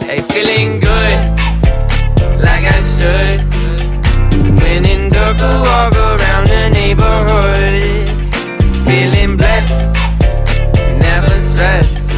Hey, feeling good, like I should. When in dark, I walk around the neighborhood. Feeling blessed, never stressed.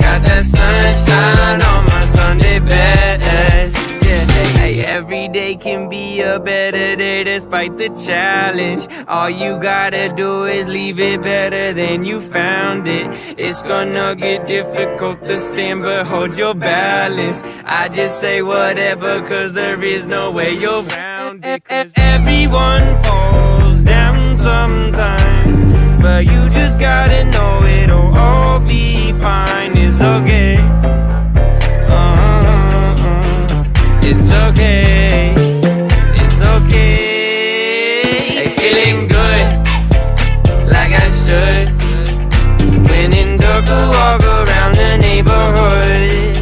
Got that sunshine on my Sunday best. Yeah, hey, every day can be a better day despite the challenge. All you gotta do is leave it better than you found it. It's gonna get difficult to stand, but hold your balance. I just say whatever, cause there is no way you're around it. Cause everyone falls down sometimes, but you just gotta know it'll all be fine. It's okay. It's okay. It's okay. Hey, feeling good, like I should. When in dark, I walk around the neighborhood.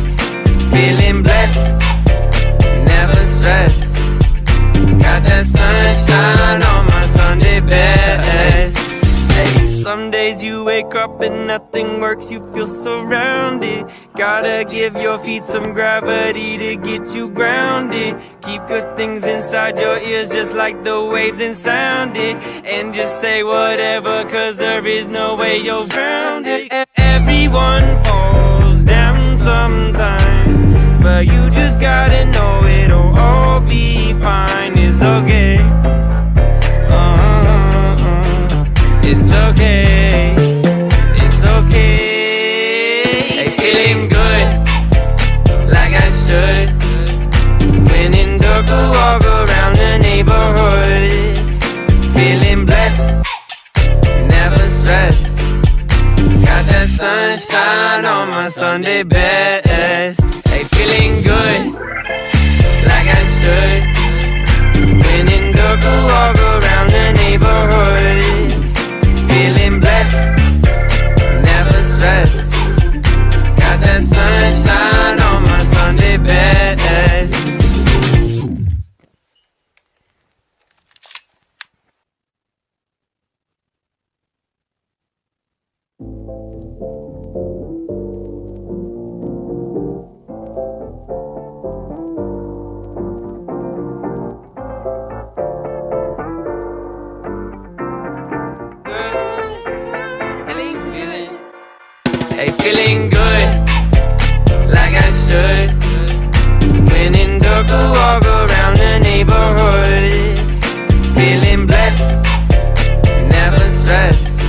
Feeling blessed, never stressed. Got that sunshine on my Sunday best. Hey, some days you wake up and nothing works, you feel surrounded. Gotta give your feet some gravity to get you grounded. Keep good things inside your ears just like the waves and sound it. And just say whatever, cause there is no way you're grounded. Everyone falls down sometimes, but you just gotta know it'll all be fine. It's okay. It's okay. It's okay. Hey, feeling good, like I should. When in dark, I walk around the neighborhood. Feeling blessed, never stressed. Got that sunshine on my Sunday best. Hey, feeling good, like I should. When in dark, I walk around the neighborhood. Feeling blessed, never stressed. Got that sunshine on my Sunday best. Hey, feeling good, like I should. When in dark, I walk around the neighborhood. Feeling blessed, never stressed.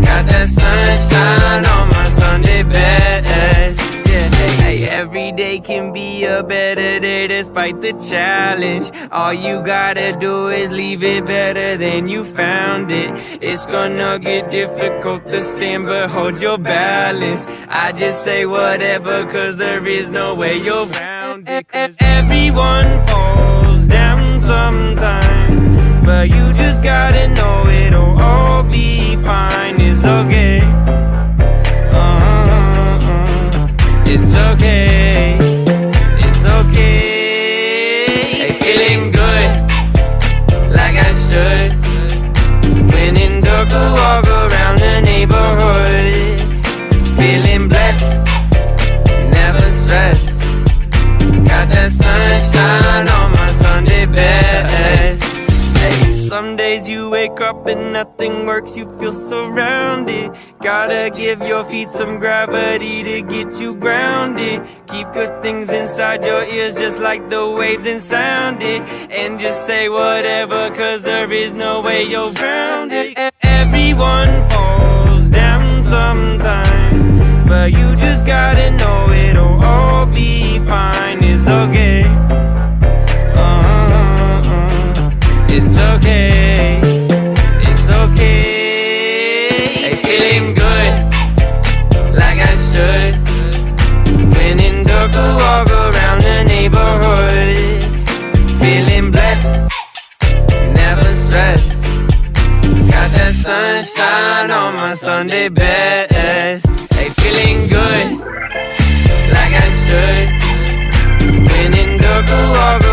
Got that sunshine on my Sunday best. Yeah, hey, every day can be a better day despite the challenge. All you gotta do is leave it better than you found it. It's gonna get difficult to stand, but hold your balance. I just say whatever, cause there is no way you're around it. Cause everyone falls down sometimes, but you just gotta know it'll all be fine. It's okay. It's okay. It's okay. Hey, feeling good, like I should. When in dark, I walk around the neighborhood. Feeling blessed, never stressed. Got that sunshine on my Sunday best. Hey, some days you wake up and nothing works, you feel surrounded. Gotta give your feet some gravity to get you grounded. Keep good things inside your ears just like the waves and sound it. And just say whatever, cause there is no way you're grounded. Everyone falls down sometimes, but you just gotta know it'll all be fine. It's okay. It's okay. It's okay. Hey, feeling good, like I should. When in dark, I walk around the neighborhood. Feeling blessed, dress. Got that sunshine on my Sunday best. Hey, feeling good, like I should. When in dark, walk